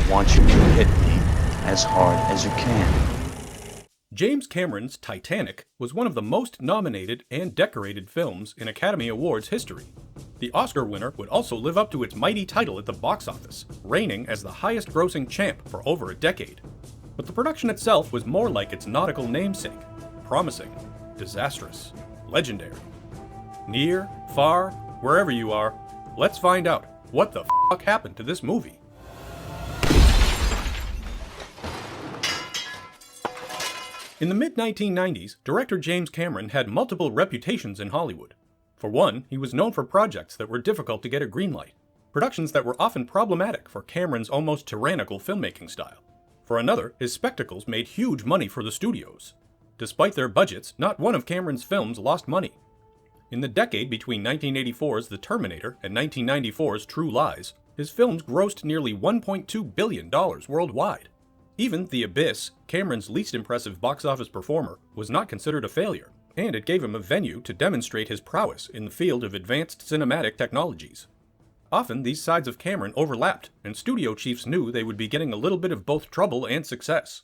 I want you to hit me as hard as you can. James Cameron's Titanic was one of the most nominated and decorated films in Academy Awards history. The Oscar winner would also live up to its mighty title at the box office, reigning as the highest-grossing champ for over a decade. But the production itself was more like its nautical namesake: promising, disastrous, legendary. Near, far, wherever you are, let's find out what the fuck happened to this movie. In the mid-1990s, director James Cameron had multiple reputations in Hollywood. For one, he was known for projects that were difficult to get a green light, productions that were often problematic for Cameron's almost tyrannical filmmaking style. For another, his spectacles made huge money for the studios. Despite their budgets, not one of Cameron's films lost money. In the decade between 1984's The Terminator and 1994's True Lies, his films grossed nearly $1.2 billion worldwide. Even The Abyss, Cameron's least impressive box office performer, was not considered a failure, and it gave him a venue to demonstrate his prowess in the field of advanced cinematic technologies. Often, these sides of Cameron overlapped, and studio chiefs knew they would be getting a little bit of both trouble and success.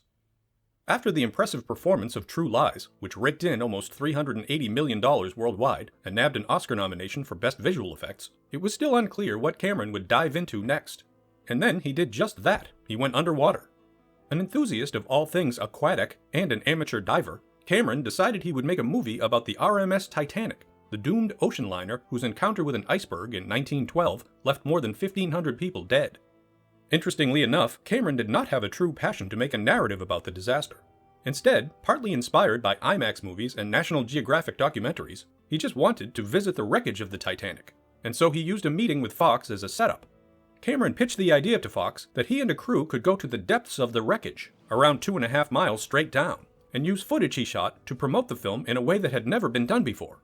After the impressive performance of True Lies, which raked in almost $380 million worldwide and nabbed an Oscar nomination for Best Visual Effects, it was still unclear what Cameron would dive into next. And then he did just that. He went underwater. An enthusiast of all things aquatic and an amateur diver, Cameron decided he would make a movie about the RMS Titanic, the doomed ocean liner whose encounter with an iceberg in 1912 left more than 1,500 people dead. Interestingly enough, Cameron did not have a true passion to make a narrative about the disaster. Instead, partly inspired by IMAX movies and National Geographic documentaries, he just wanted to visit the wreckage of the Titanic, and so he used a meeting with Fox as a setup. Cameron pitched the idea to Fox that he and a crew could go to the depths of the wreckage, around 2.5 miles straight down, and use footage he shot to promote the film in a way that had never been done before.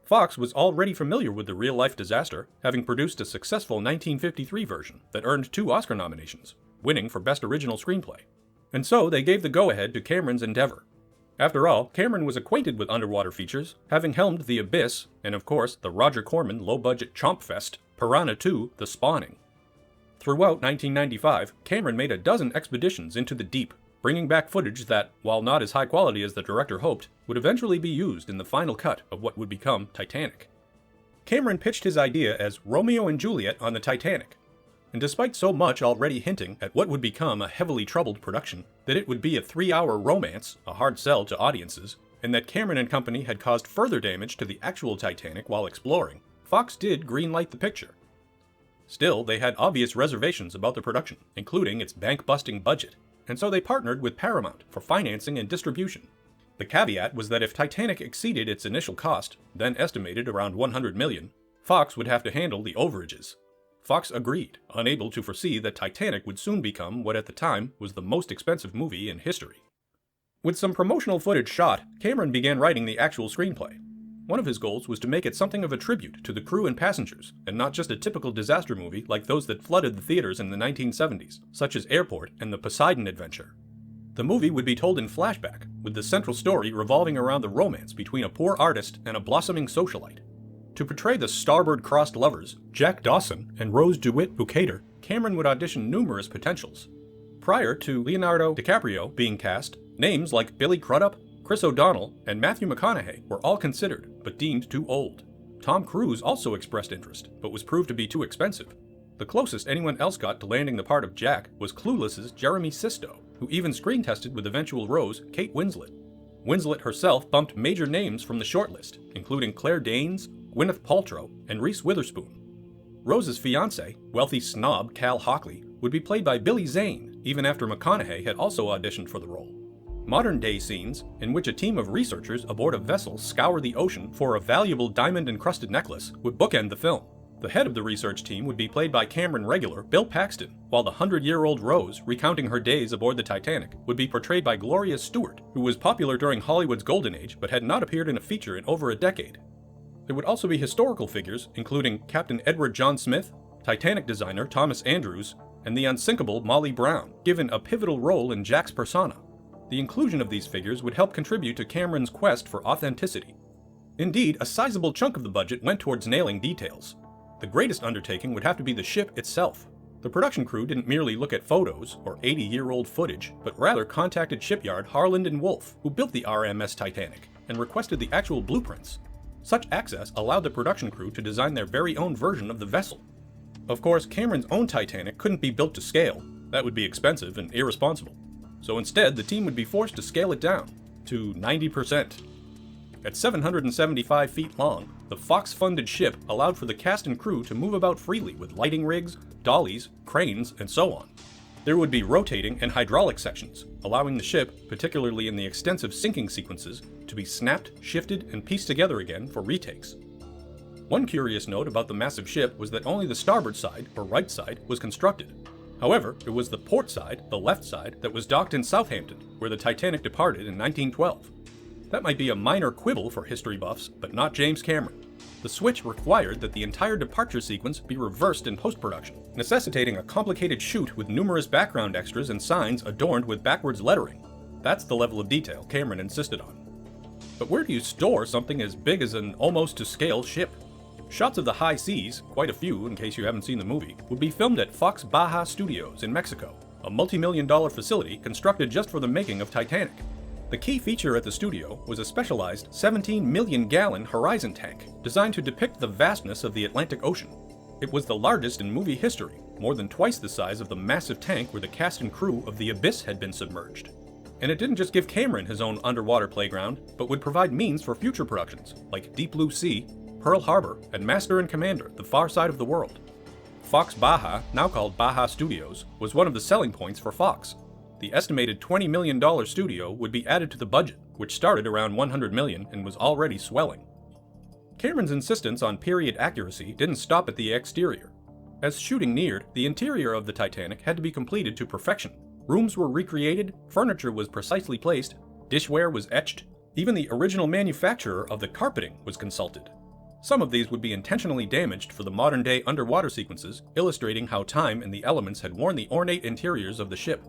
Fox was already familiar with the real-life disaster, having produced a successful 1953 version that earned 2 Oscar nominations, winning for Best Original Screenplay. And so they gave the go-ahead to Cameron's endeavor. After all, Cameron was acquainted with underwater features, having helmed The Abyss, and of course the Roger Corman low-budget chomp fest, Piranha 2: The Spawning. Throughout 1995, Cameron made a dozen expeditions into the deep, bringing back footage that, while not as high quality as the director hoped, would eventually be used in the final cut of what would become Titanic. Cameron pitched his idea as Romeo and Juliet on the Titanic, and despite so much already hinting at what would become a heavily troubled production, that it would be a 3-hour romance, a hard sell to audiences, and that Cameron and company had caused further damage to the actual Titanic while exploring, Fox did greenlight the picture. Still, they had obvious reservations about the production, including its bank-busting budget, and so they partnered with Paramount for financing and distribution. The caveat was that if Titanic exceeded its initial cost, then estimated around $100 million, Fox would have to handle the overages. Fox agreed, unable to foresee that Titanic would soon become what at the time was the most expensive movie in history. With some promotional footage shot, Cameron began writing the actual screenplay. One of his goals was to make it something of a tribute to the crew and passengers, and not just a typical disaster movie like those that flooded the theaters in the 1970s, such as Airport and The Poseidon Adventure. The movie would be told in flashback, with the central story revolving around the romance between a poor artist and a blossoming socialite. To portray the starboard-crossed lovers, Jack Dawson and Rose DeWitt Bukater, Cameron would audition numerous potentials. Prior to Leonardo DiCaprio being cast, names like Billy Crudup, Chris O'Donnell, and Matthew McConaughey were all considered, but deemed too old. Tom Cruise also expressed interest, but was proved to be too expensive. The closest anyone else got to landing the part of Jack was Clueless's Jeremy Sisto, who even screen-tested with eventual Rose, Kate Winslet. Winslet herself bumped major names from the shortlist, including Claire Danes, Gwyneth Paltrow, and Reese Witherspoon. Rose's fiancé, wealthy snob Cal Hockley, would be played by Billy Zane, even after McConaughey had also auditioned for the role. Modern-day scenes, in which a team of researchers aboard a vessel scour the ocean for a valuable diamond-encrusted necklace, would bookend the film. The head of the research team would be played by Cameron regular Bill Paxton, while the 100-year-old Rose, recounting her days aboard the Titanic, would be portrayed by Gloria Stewart, who was popular during Hollywood's golden age but had not appeared in a feature in over a decade. There would also be historical figures, including Captain Edward John Smith, Titanic designer Thomas Andrews, and the unsinkable Molly Brown, given a pivotal role in Jack's persona. The inclusion of these figures would help contribute to Cameron's quest for authenticity. Indeed, a sizable chunk of the budget went towards nailing details. The greatest undertaking would have to be the ship itself. The production crew didn't merely look at photos or 80-year-old footage, but rather contacted shipyard Harland and Wolff, who built the RMS Titanic, and requested the actual blueprints. Such access allowed the production crew to design their very own version of the vessel. Of course, Cameron's own Titanic couldn't be built to scale. That would be expensive and irresponsible. So instead, the team would be forced to scale it down to 90%. At 775 feet long, the Fox-funded ship allowed for the cast and crew to move about freely with lighting rigs, dollies, cranes, and so on. There would be rotating and hydraulic sections, allowing the ship, particularly in the extensive sinking sequences, to be snapped, shifted, and pieced together again for retakes. One curious note about the massive ship was that only the starboard side, or right side, was constructed. However, it was the port side, the left side, that was docked in Southampton, where the Titanic departed in 1912. That might be a minor quibble for history buffs, but not James Cameron. The switch required that the entire departure sequence be reversed in post-production, necessitating a complicated shoot with numerous background extras and signs adorned with backwards lettering. That's the level of detail Cameron insisted on. But where do you store something as big as an almost-to-scale ship? Shots of the high seas, quite a few in case you haven't seen the movie, would be filmed at Fox Baja Studios in Mexico, a multi-million-dollar facility constructed just for the making of Titanic. The key feature at the studio was a specialized 17-million-gallon horizon tank designed to depict the vastness of the Atlantic Ocean. It was the largest in movie history, more than twice the size of the massive tank where the cast and crew of The Abyss had been submerged. And it didn't just give Cameron his own underwater playground, but would provide means for future productions like Deep Blue Sea, Pearl Harbor, and Master and Commander: The Far Side of the World. Fox Baja, now called Baja Studios, was one of the selling points for Fox. The estimated $20 million studio would be added to the budget, which started around $100 million and was already swelling. Cameron's insistence on period accuracy didn't stop at the exterior. As shooting neared, the interior of the Titanic had to be completed to perfection. Rooms were recreated, furniture was precisely placed, dishware was etched, even the original manufacturer of the carpeting was consulted. Some of these would be intentionally damaged for the modern-day underwater sequences, illustrating how time and the elements had worn the ornate interiors of the ship.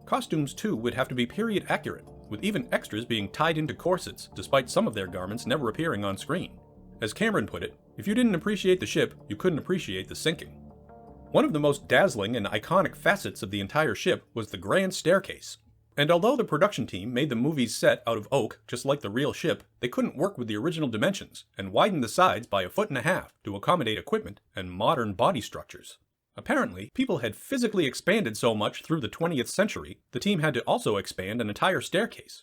Costumes, too, would have to be period accurate, with even extras being tied into corsets, despite some of their garments never appearing on screen. As Cameron put it, if you didn't appreciate the ship, you couldn't appreciate the sinking. One of the most dazzling and iconic facets of the entire ship was the grand staircase. And although the production team made the movie's set out of oak, just like the real ship, they couldn't work with the original dimensions, and widened the sides by 1.5 feet to accommodate equipment and modern body structures. Apparently, people had physically expanded so much through the 20th century, the team had to also expand an entire staircase.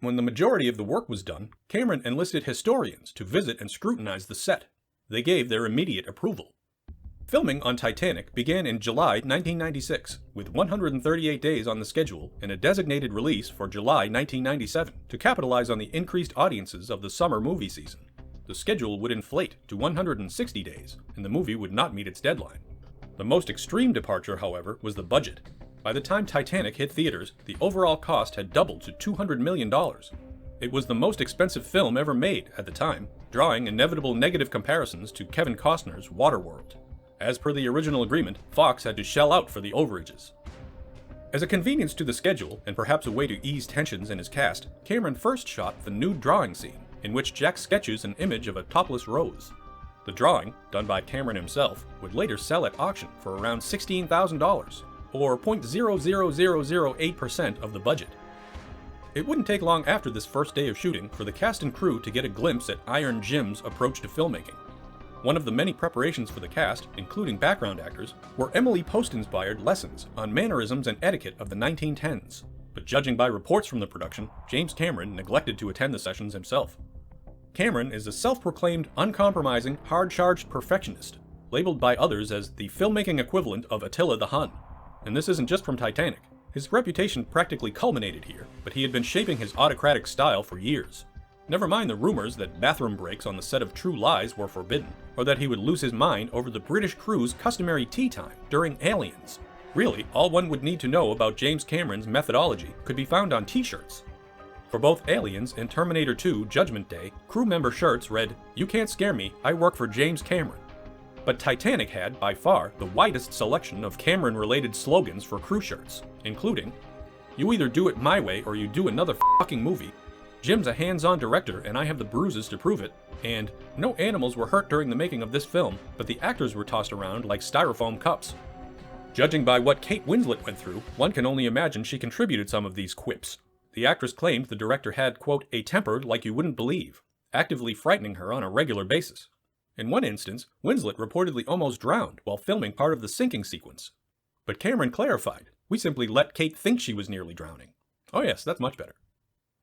When the majority of the work was done, Cameron enlisted historians to visit and scrutinize the set. They gave their immediate approval. Filming on Titanic began in July 1996, with 138 days on the schedule and a designated release for July 1997 to capitalize on the increased audiences of the summer movie season. The schedule would inflate to 160 days, and the movie would not meet its deadline. The most extreme departure, however, was the budget. By the time Titanic hit theaters, the overall cost had doubled to $200 million. It was the most expensive film ever made at the time, drawing inevitable negative comparisons to Kevin Costner's Waterworld. As per the original agreement, Fox had to shell out for the overages. As a convenience to the schedule, and perhaps a way to ease tensions in his cast, Cameron first shot the nude drawing scene, in which Jack sketches an image of a topless Rose. The drawing, done by Cameron himself, would later sell at auction for around $16,000, or 0.00008% of the budget. It wouldn't take long after this first day of shooting for the cast and crew to get a glimpse at Iron Jim's approach to filmmaking. One of the many preparations for the cast, including background actors, were Emily Post-inspired lessons on mannerisms and etiquette of the 1910s. But judging by reports from the production, James Cameron neglected to attend the sessions himself. Cameron is a self-proclaimed, uncompromising, hard-charged perfectionist, labeled by others as the filmmaking equivalent of Attila the Hun. And this isn't just from Titanic. His reputation practically culminated here, but he had been shaping his autocratic style for years. Never mind the rumors that bathroom breaks on the set of True Lies were forbidden, or that he would lose his mind over the British crew's customary tea time during Aliens. Really, all one would need to know about James Cameron's methodology could be found on t-shirts. For both Aliens and Terminator 2 Judgment Day, crew member shirts read, "You can't scare me, I work for James Cameron." But Titanic had, by far, the widest selection of Cameron-related slogans for crew shirts, including, "You either do it my way or you do another fucking movie," "Jim's a hands-on director and I have the bruises to prove it," and "No animals were hurt during the making of this film, but the actors were tossed around like styrofoam cups." Judging by what Kate Winslet went through, one can only imagine she contributed some of these quips. The actress claimed the director had, quote, a temper like you wouldn't believe, actively frightening her on a regular basis. In one instance, Winslet reportedly almost drowned while filming part of the sinking sequence. But Cameron clarified, we simply let Kate think she was nearly drowning. Oh yes, that's much better.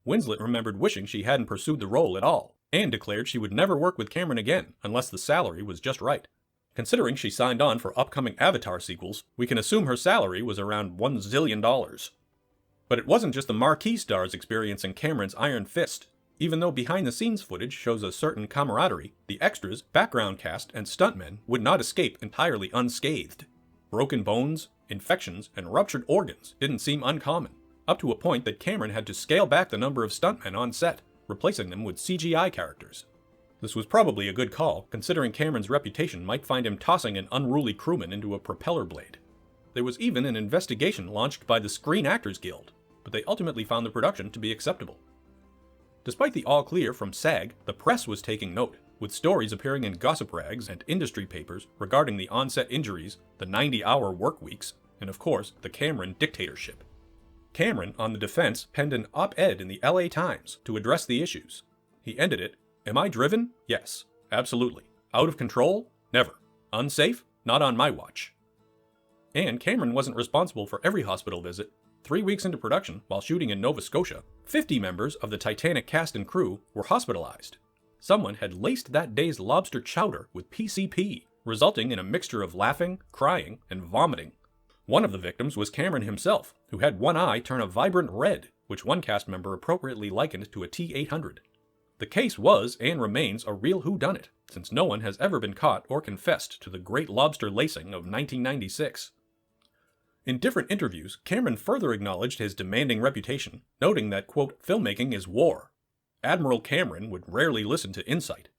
Winslet remembered wishing she hadn't pursued the role at all, and declared she would never work with Cameron again unless the salary was just right. Considering she signed on for upcoming Avatar sequels, we can assume her salary was around $1 zillion. But it wasn't just the marquee stars experiencing Cameron's iron fist. Even though behind-the-scenes footage shows a certain camaraderie, the extras, background cast, and stuntmen would not escape entirely unscathed. Broken bones, infections, and ruptured organs didn't seem uncommon, up to a point that Cameron had to scale back the number of stuntmen on set, replacing them with CGI characters. This was probably a good call, considering Cameron's reputation might find him tossing an unruly crewman into a propeller blade. There was even an investigation launched by the Screen Actors Guild, but they ultimately found the production to be acceptable. Despite the all clear from SAG, the press was taking note, with stories appearing in gossip rags and industry papers regarding the on-set injuries, the 90-hour work weeks, and of course, the Cameron dictatorship. Cameron, on the defense, penned an op-ed in the LA Times to address the issues. He ended it, am I driven? Yes, absolutely. Out of control? Never. Unsafe? Not on my watch. And Cameron wasn't responsible for every hospital visit. 3 weeks into production, while shooting in Nova Scotia, 50 members of the Titanic cast and crew were hospitalized. Someone had laced that day's lobster chowder with PCP, resulting in a mixture of laughing, crying, and vomiting. One of the victims was Cameron himself, who had one eye turn a vibrant red, which one cast member appropriately likened to a T-800. The case was, and remains, a real whodunit, since no one has ever been caught or confessed to the Great Lobster lacing of 1996. In different interviews, Cameron further acknowledged his demanding reputation, noting that, quote, filmmaking is war. Admiral Cameron would rarely listen to insight.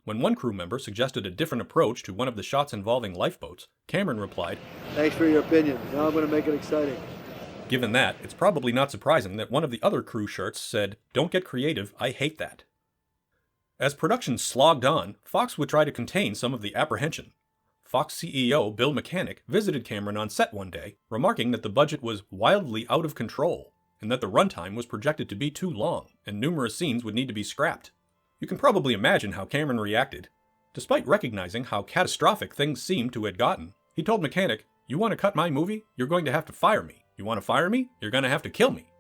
When one crew member suggested a different approach to one of the shots involving lifeboats, Cameron replied, "Thanks for your opinion. Now I'm going to make it exciting." Given that, it's probably not surprising that one of the other crew shirts said, "Don't get creative, I hate that." As production slogged on, Fox would try to contain some of the apprehension. Fox CEO Bill Mechanic visited Cameron on set one day, remarking that the budget was wildly out of control, and that the runtime was projected to be too long, and numerous scenes would need to be scrapped. You can probably imagine how Cameron reacted. Despite recognizing how catastrophic things seemed to have gotten, he told Mechanic, "You want to cut my movie? You're going to have to fire me. You want to fire me? You're going to have to kill me."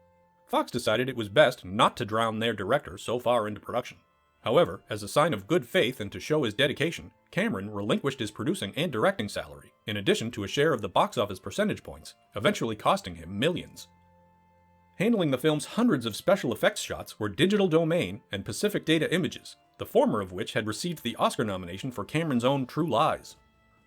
Fox decided it was best not to drown their director so far into production. However, as a sign of good faith and to show his dedication, Cameron relinquished his producing and directing salary, in addition to a share of the box office percentage points, eventually costing him millions. Handling the film's hundreds of special effects shots were Digital Domain and Pacific Data Images, the former of which had received the Oscar nomination for Cameron's own True Lies.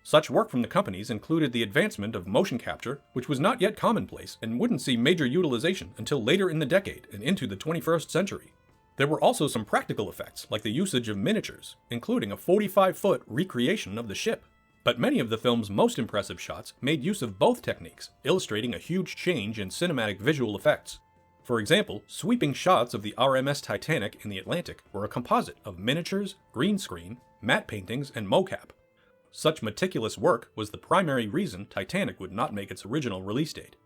Such work from the companies included the advancement of motion capture, which was not yet commonplace and wouldn't see major utilization until later in the decade and into the 21st century. There were also some practical effects, like the usage of miniatures, including a 45-foot recreation of the ship. But many of the film's most impressive shots made use of both techniques, illustrating a huge change in cinematic visual effects. For example, sweeping shots of the RMS Titanic in the Atlantic were a composite of miniatures, green screen, matte paintings, and mocap. Such meticulous work was the primary reason Titanic would not make its original release date.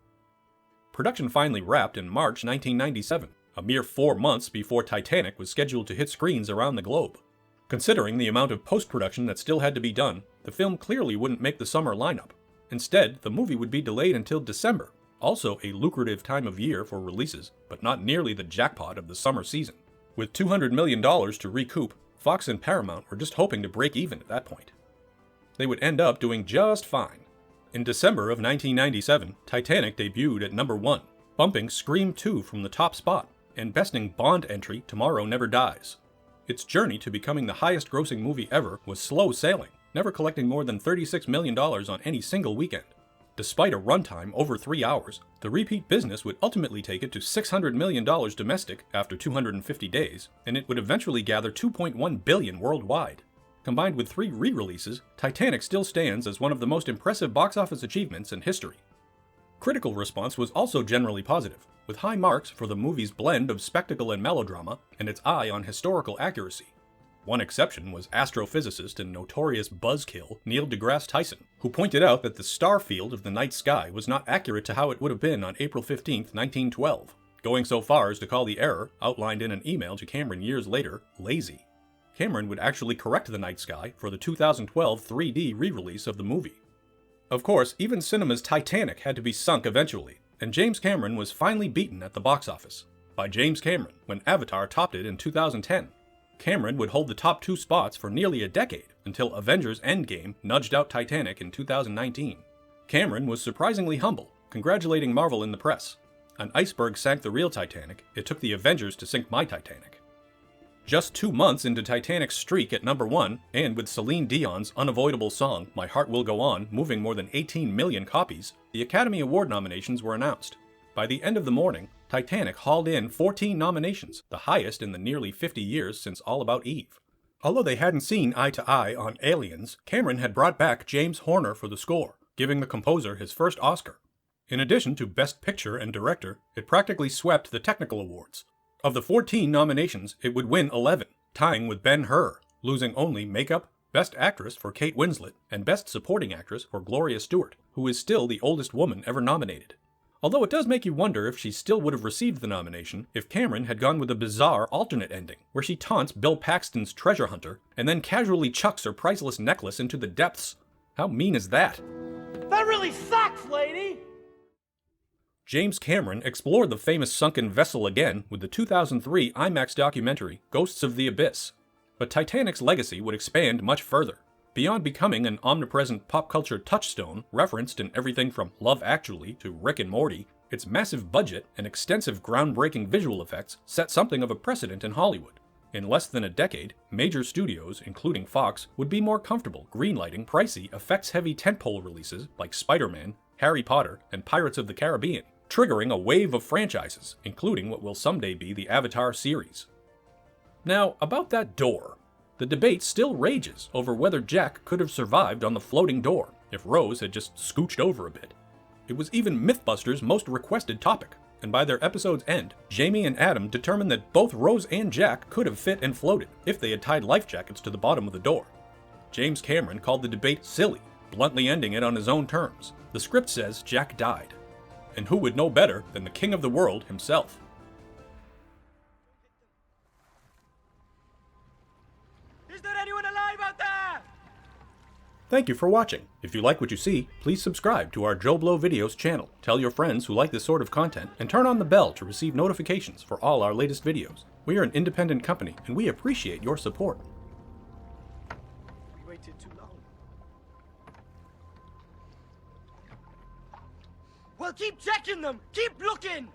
Production finally wrapped in March 1997. A mere 4 months before Titanic was scheduled to hit screens around the globe. Considering the amount of post-production that still had to be done, the film clearly wouldn't make the summer lineup. Instead, the movie would be delayed until December, also a lucrative time of year for releases, but not nearly the jackpot of the summer season. With $200 million to recoup, Fox and Paramount were just hoping to break even at that point. They would end up doing just fine. In December of 1997, Titanic debuted at number 1, bumping Scream 2 from the top spot, and besting Bond entry Tomorrow Never Dies. Its journey to becoming the highest-grossing movie ever was slow sailing, never collecting more than $36 million on any single weekend. Despite a runtime over 3 hours, the repeat business would ultimately take it to $600 million domestic after 250 days, and it would eventually gather $2.1 billion worldwide. Combined with 3 re-releases, Titanic still stands as one of the most impressive box office achievements in history. Critical response was also generally positive, with high marks for the movie's blend of spectacle and melodrama and its eye on historical accuracy. One exception was astrophysicist and notorious buzzkill Neil deGrasse Tyson, who pointed out that the star field of the night sky was not accurate to how it would have been on April 15, 1912, going so far as to call the error, outlined in an email to Cameron years later, lazy. Cameron would actually correct the night sky for the 2012 3D re-release of the movie. Of course, even cinema's Titanic had to be sunk eventually, and James Cameron was finally beaten at the box office by James Cameron when Avatar topped it in 2010. Cameron would hold the top 2 spots for nearly a decade until Avengers Endgame nudged out Titanic in 2019. Cameron was surprisingly humble, congratulating Marvel in the press. An iceberg sank the real Titanic, it took the Avengers to sink my Titanic. Just 2 months into Titanic's streak at number 1, and with Celine Dion's unavoidable song, My Heart Will Go On, moving more than 18 million copies, the Academy Award nominations were announced. By the end of the morning, Titanic hauled in 14 nominations, the highest in the nearly 50 years since All About Eve. Although they hadn't seen eye to eye on Aliens, Cameron had brought back James Horner for the score, giving the composer his first Oscar. In addition to Best Picture and Director, it practically swept the technical awards. Of the 14 nominations, it would win 11, tying with Ben-Hur, losing only Makeup, Best Actress for Kate Winslet, and Best Supporting Actress for Gloria Stewart, who is still the oldest woman ever nominated. Although it does make you wonder if she still would have received the nomination if Cameron had gone with a bizarre alternate ending, where she taunts Bill Paxton's treasure hunter and then casually chucks her priceless necklace into the depths. How mean is that? That really sucks, lady! James Cameron explored the famous sunken vessel again with the 2003 IMAX documentary Ghosts of the Abyss. But Titanic's legacy would expand much further. Beyond becoming an omnipresent pop culture touchstone referenced in everything from Love Actually to Rick and Morty, its massive budget and extensive groundbreaking visual effects set something of a precedent in Hollywood. In less than a decade, major studios, including Fox, would be more comfortable greenlighting pricey, effects-heavy tentpole releases like Spider-Man, Harry Potter, and Pirates of the Caribbean, triggering a wave of franchises, including what will someday be the Avatar series. Now, about that door. The debate still rages over whether Jack could have survived on the floating door if Rose had just scooched over a bit. It was even Mythbusters' most requested topic, and by their episode's end, Jamie and Adam determined that both Rose and Jack could have fit and floated if they had tied life jackets to the bottom of the door. James Cameron called the debate silly, bluntly ending it on his own terms. The script says Jack died. And who would know better than the king of the world himself? Is there anyone alive out there? Thank you for watching. If you like what you see, please subscribe to our JoBlo Videos channel. Tell your friends who like this sort of content, and turn on the bell to receive notifications for all our latest videos. We are an independent company, and we appreciate your support. We waited too long. Well, keep checking them! Keep looking!